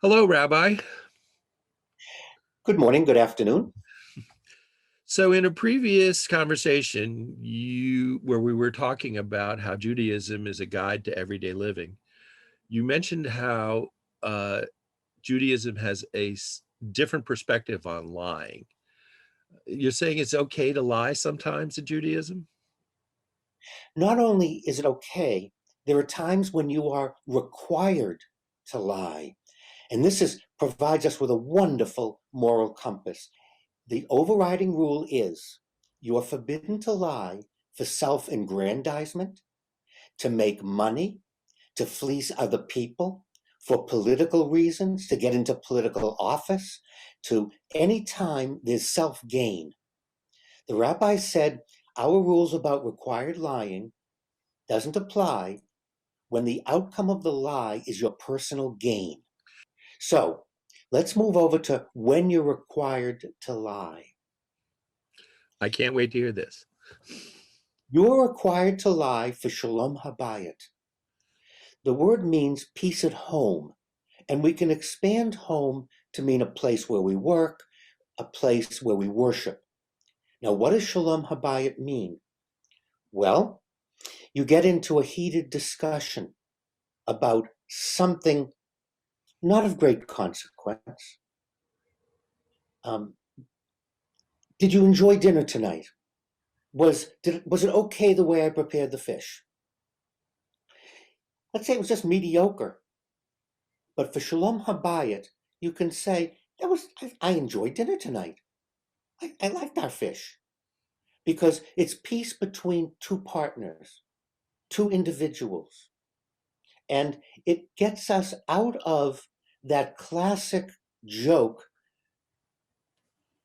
Hello, Rabbi. Good morning, good afternoon. So, in a previous conversation, where we were talking about how Judaism is a guide to everyday living, you mentioned how uh, Judaism has different perspective on lying. You're saying it's okay to lie sometimes in Judaism? Not only is it okay, there are times when you are required to lie. And provides us with a wonderful moral compass. The overriding rule is you are forbidden to lie for self-aggrandizement, to make money, to fleece other people, for political reasons, to get into political office, to any time there's self-gain. The rabbi said our rules about required lying doesn't apply when the outcome of the lie is your personal gain. So let's move over to when you're required to lie. I can't wait to hear this. You're required to lie for Shalom Habayit. The word means peace at home, and we can expand home to mean a place where we work, a place where we worship. Now, what does Shalom Habayit mean? Well, you get into a heated discussion about something not of great consequence. Um, did you enjoy dinner tonight? Was it okay the way I prepared the fish? Let's say it was just mediocre. But for Shalom Habayit, you can say, I enjoyed dinner tonight. I liked our fish. Because it's peace between two partners, two individuals. And it gets us out of that classic joke.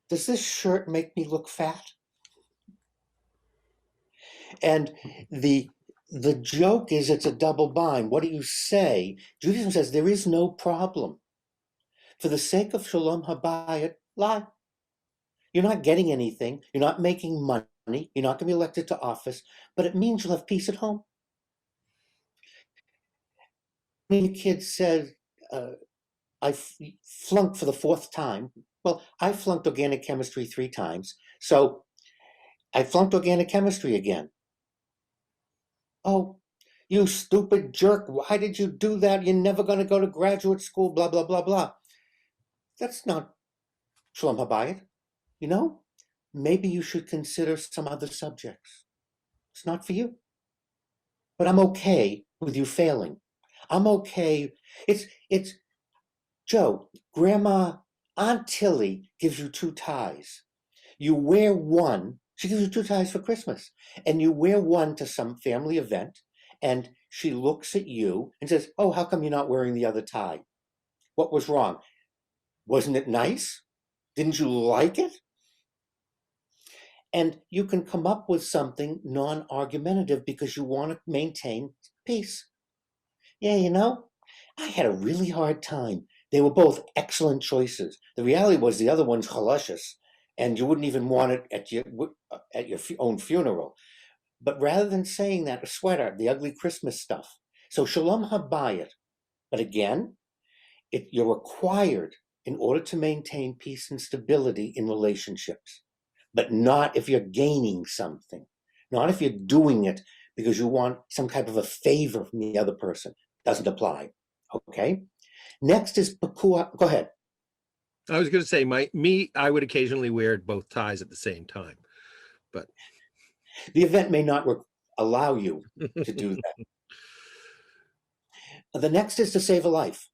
Does this shirt make me look fat? And the the joke is it's a double bind. What do you say? Judaism says there is no problem. For the sake of Shalom Habayit, lie. You're not getting anything. You're not making money. You're not going to be elected to office, but it means you'll have peace at home. When your kid says, uh, flunked for the fourth time. Well, I flunked organic chemistry 3 times. So I flunked organic chemistry again. Oh, you stupid jerk. Why did you do that? You're never going to go to graduate school, blah, blah, blah, blah. That's not Shalom Habayit. You know, maybe you should consider some other subjects. It's not for you. But I'm okay with you failing. I'm okay. It's Joe, Grandma, Aunt Tilly gives you 2 ties. You wear one, she gives you 2 ties for Christmas, and you wear one to some family event, and she looks at you and says, "Oh, how come you're not wearing the other tie? What was wrong? Wasn't it nice? Didn't you like it?" And you can come up with something non argumentative because you want to maintain peace. Yeah, I had a really hard time. They were both excellent choices. The reality was the other one's halachis, and you wouldn't even want it at your own funeral. But rather than saying that, a sweater, the ugly Christmas stuff. So Shalom Habayit. But again, you're required in order to maintain peace and stability in relationships, but not if you're gaining something, not if you're doing it because you want some type of a favor from the other person. Doesn't apply. Okay. Next is Pakua. Go ahead. I was going to say, I would occasionally wear both ties at the same time, but The event may not allow you to do that. The next is to save a life,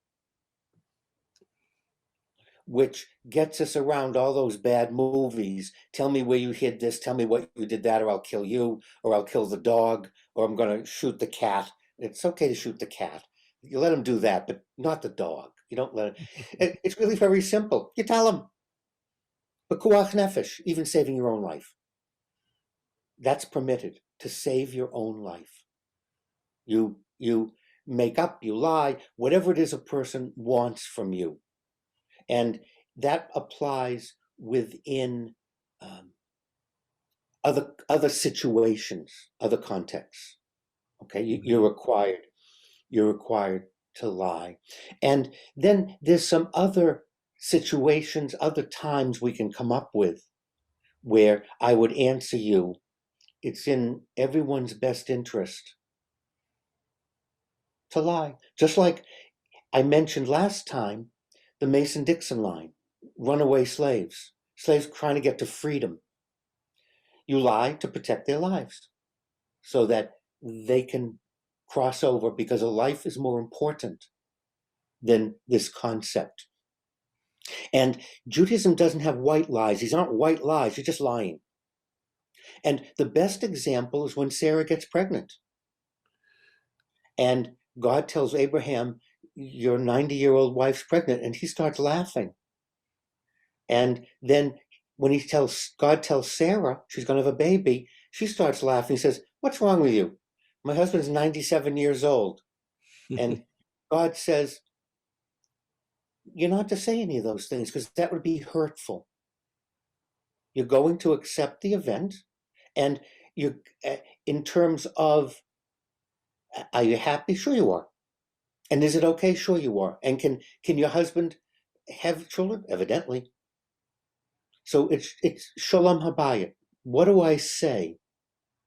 which gets us around all those bad movies. Tell me where you hid this. Tell me what you did that, or I'll kill you, or I'll kill the dog, or I'm going to shoot the cat. It's okay to shoot the cat. You let him do that, but not the dog. You don't let it. It's really very simple. You tell him, Pekuach nefesh, even saving your own life. That's permitted to save your own life. You make up, you lie, whatever it is a person wants from you. And that applies within other situations, other contexts. Okay, you're required to lie. And then there's some other situations, other times we can come up with where I would answer you, it's in everyone's best interest to lie. Just like I mentioned last time, the Mason-Dixon line, runaway slaves, slaves trying to get to freedom. You lie to protect their lives so that they can cross over, because a life is more important than this concept. And Judaism doesn't have white lies. These aren't white lies, you're just lying. And the best example is when Sarah gets pregnant. And God tells Abraham, your 90-year-old wife's pregnant, and he starts laughing. And then when God tells Sarah she's going to have a baby, she starts laughing. He says, what's wrong with you? My husband's 97 years old. And God says, you're not to say any of those things because that would be hurtful. You're going to accept the event, and you, in terms of, are you happy? Sure you are. And is it okay? Sure you are. And can your husband have children? Evidently. So it's shalom habayit. What do I say?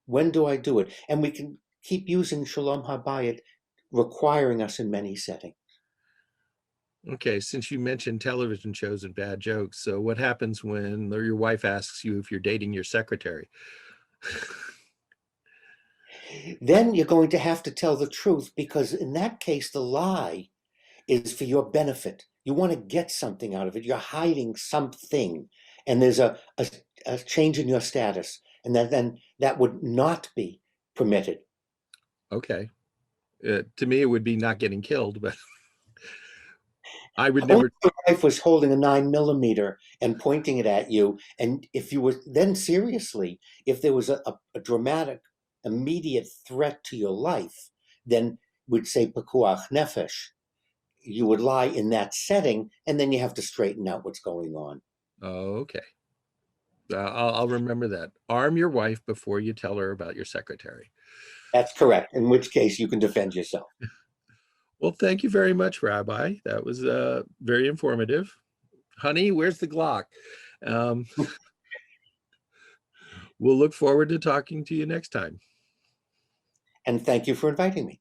When do I do it? And we can keep using shalom habayit, requiring us in many settings. Okay, since you mentioned television shows and bad jokes, so what happens when your wife asks you if you're dating your secretary? Then you're going to have to tell the truth, because in that case, the lie is for your benefit. You want to get something out of it. You're hiding something, and there's a change in your status, and then that would not be permitted. Okay. To me, it would be not getting killed, but I would Only never. if your wife was holding a 9mm and pointing it at you, and if you were then seriously, if there was a dramatic, immediate threat to your life, then we'd say pekuach nefesh. You would lie in that setting, and then you have to straighten out what's going on. Oh, okay. I'll remember that. Arm your wife before you tell her about your secretary. That's correct, in which case you can defend yourself. Well, thank you very much, Rabbi. That was very informative. Honey, where's the Glock? Um, we'll look forward to talking to you next time. And thank you for inviting me.